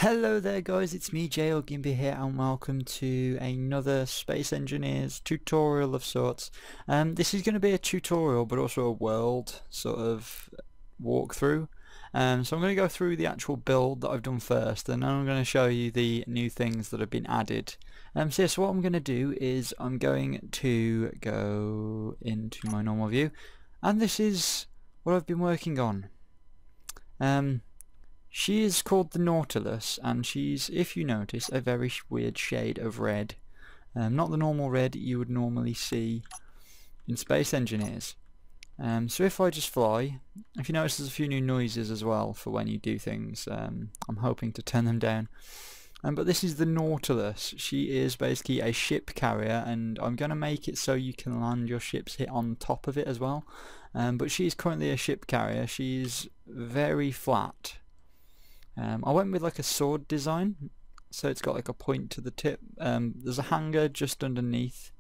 Hello there guys, it's me xGimpy here and welcome to another Space Engineers tutorial of sorts. This is going to be a tutorial but also a world sort of walkthrough. So I'm going to go through the actual build that I've done first, and then I'm going to show you the new things that have been added. So what I'm going to do is I'm going to go into my normal view, and this is what I've been working on. She is called the Nautilus, and she's, if you notice, a very weird shade of red. Not the normal red you would normally see in Space Engineers. So if I just fly, if you notice there's a few new noises as well for when you do things. I'm hoping to turn them down. But this is the Nautilus. She is basically a ship carrier, and I'm going to make it so you can land your ships hit on top of it as well. But she's currently a ship carrier. She's very flat. I went with like a sword design, so it's got like a point to the tip. There's a hangar just underneath.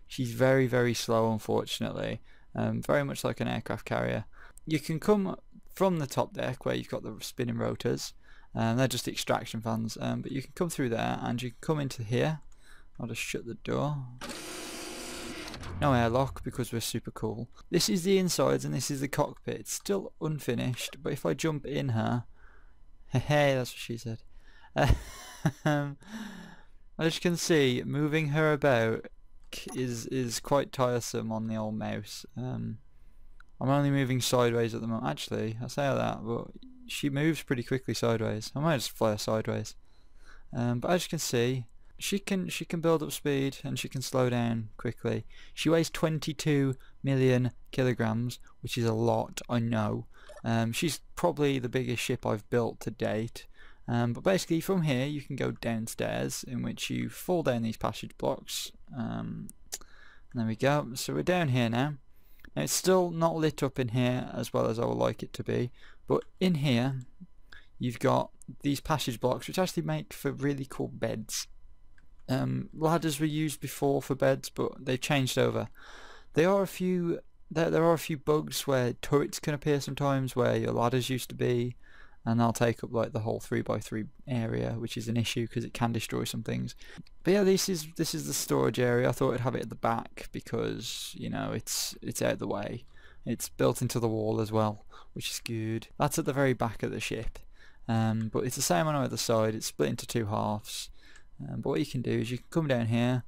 She's very slow, unfortunately, very much like an aircraft carrier. You can come from the top deck where you've got the spinning rotors, they're just extraction fans, but you can come through there and you can come into here. I'll just shut the door. No airlock because we're super cool. This is the insides and this is the cockpit. It's still unfinished, but if I jump in her, hey, that's what she said. As you can see, moving her about is quite tiresome on the old mouse. I'm only moving sideways at the moment. Actually, I say that, but she moves pretty quickly sideways. I might just fly her sideways. But as you can see, she can build up speed and she can slow down quickly. She weighs 22 million kilograms, which is a lot, I know. She's probably the biggest ship I've built to date. But basically from here you can go downstairs, in which you fall down these passage blocks. There we go. So we're down here now. Now it's still not lit up in here as well as I would like it to be, but in here you've got these passage blocks which actually make for really cool beds. Ladders were used before for beds, but they've changed over. There are a few bugs where turrets can appear sometimes where your ladders used to be, and they'll take up like the whole 3x3 area, which is an issue because it can destroy some things. But yeah, this is the storage area. I thought I'd have it at the back because, you know, it's out of the way. It's built into the wall as well, which is good. That's at the very back of the ship, but it's the same on either side. It's split into two halves. But what you can do is you can come down here.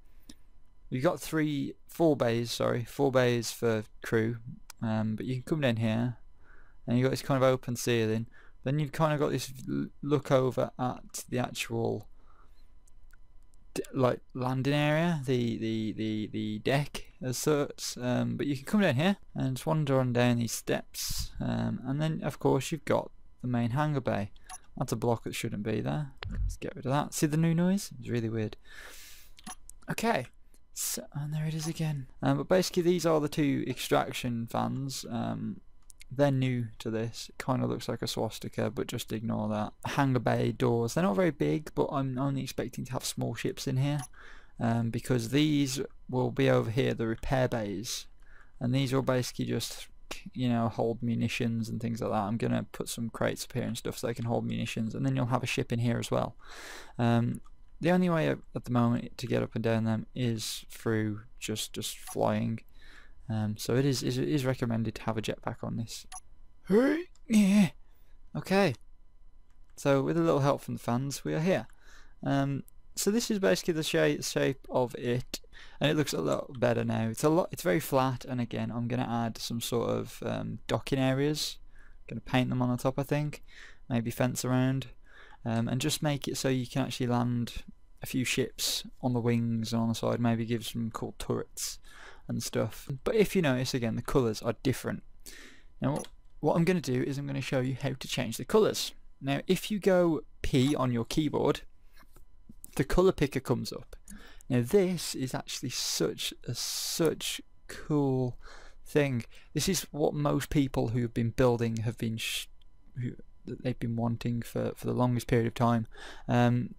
You've got four bays for crew, but you can come down here and you've got this kind of open ceiling. Then you've kind of got this look over at the actual like landing area, the deck as such. But you can come down here and just wander on down these steps, and then of course you've got the main hangar bay. That's a block that shouldn't be there. Let's get rid of that. See the new noise? It's really weird. Okay. So, and there it is again. But basically these are the two extraction fans. They're new to this. It kind of looks like a swastika, but just ignore that. Hangar Bay Doors. They're not very big, but I'm only expecting to have small ships in here, because these will be over here, the repair bays, and these will basically just, you know, hold munitions and things like that. I'm gonna put some crates up here and stuff so they can hold munitions, and then you'll have a ship in here as well. The only way at the moment to get up and down them is through just flying. So it is recommended to have a jetpack on this. Yeah. Okay. So with a little help from the fans, we are here. So this is basically the shape of it, and it looks a lot better now. It's very flat, and again I'm going to add some sort of docking areas. I'm going to paint them on the top, I think, maybe fence around, and just make it so you can actually land a few ships on the wings and on the side, maybe give some cool turrets and stuff. But if you notice, again, the colours are different. Now what I'm going to do is I'm going to show you how to change the colours. Now if you go P on your keyboard, the colour picker comes up. Now this is actually such cool thing. This is what most people who have been building have been they've been wanting for the longest period of time.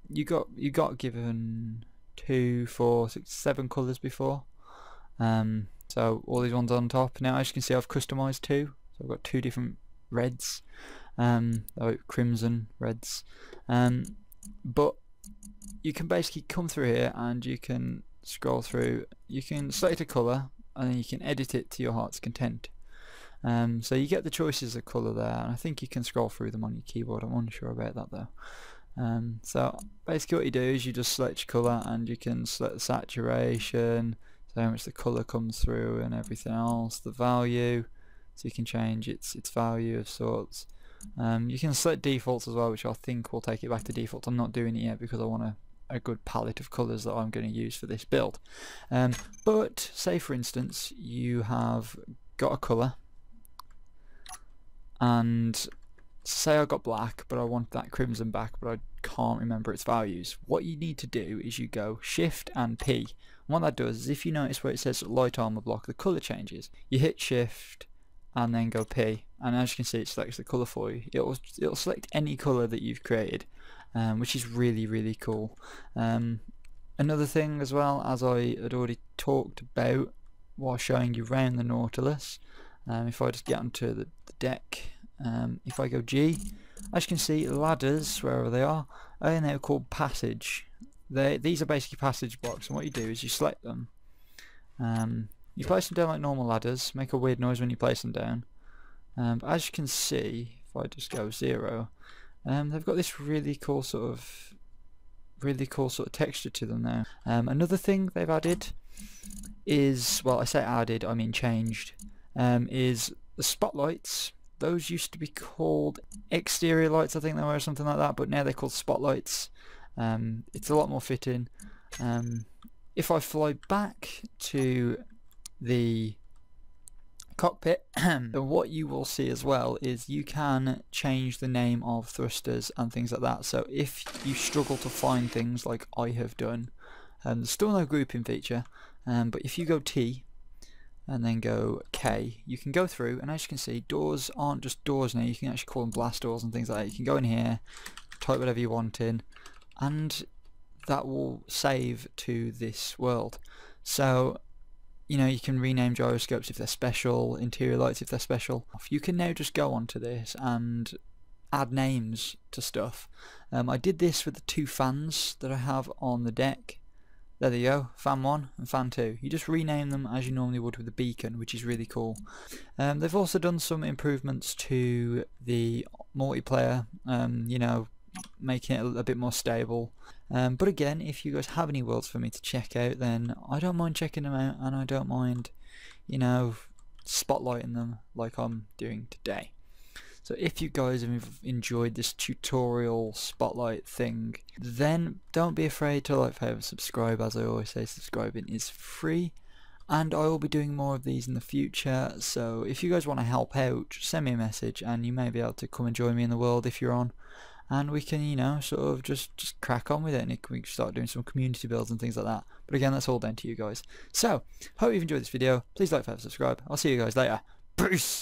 You got given 2, 4, 6, 7 colours before. So all these ones on top. Now as you can see, I've customised 2. So I've got 2 different reds. like crimson, reds, but you can basically come through here and you can scroll through, you can select a colour and then you can edit it to your heart's content. So you get the choices of colour there, and I think you can scroll through them on your keyboard. I'm unsure about that though. So basically what you do is you just select your colour and you can select the saturation, so how much the colour comes through and everything else, the value, so you can change its value of sorts. You can select defaults as well, which I think will take it back to default. I'm not doing it yet because I want a good palette of colours that I'm going to use for this build. But say for instance you have got a colour, and say I got black but I want that crimson back but I can't remember its values. What you need to do is you go Shift and P, and what that does is, if you notice where it says light armor block, the colour changes. You hit Shift and then go P, and as you can see it selects the colour for you. It'll select any colour that you've created, which is really cool. Another thing as well, as I had already talked about while showing you around the Nautilus, if I just get onto the deck, if I go G, as you can see ladders, wherever they are now called passage. These are basically passage blocks, and what you do is you select them, you place them down like normal ladders, make a weird noise when you place them down, but as you can see, if I just go 0, they've got this really cool sort of texture to them now. Another thing they've added is, well I say added, I mean changed, is the spotlights. Those used to be called exterior lights, I think they were, or something like that, but now they're called spotlights. It's a lot more fitting. If I fly back to the cockpit, then what you will see as well is you can change the name of thrusters and things like that. So if you struggle to find things like I have done, there's still no grouping feature, but if you go T and then go K, you can go through, and as you can see, doors aren't just doors now, you can actually call them blast doors and things like that. You can go in here, type whatever you want in, and that will save to this world. So you know, you can rename gyroscopes if they're special, interior lights if they're special. You can now just go onto this and add names to stuff. I did this with the 2 fans that I have on the deck. There they go, fan 1 and fan 2. You just rename them as you normally would with a beacon, which is really cool. They've also done some improvements to the multiplayer, you know, making it a bit more stable. But again, if you guys have any worlds for me to check out, then I don't mind checking them out, and I don't mind, you know, spotlighting them like I'm doing today. So if you guys have enjoyed this tutorial spotlight thing, then don't be afraid to like, favorite, subscribe. As I always say, subscribing is free, and I will be doing more of these in the future. So if you guys want to help out, just send me a message and you may be able to come and join me in the world if you're on, and we can, you know, sort of just crack on with it, and we can start doing some community builds and things like that. But again, that's all down to you guys. So hope you've enjoyed this video. Please like, favorite, subscribe. I'll see you guys later. Peace.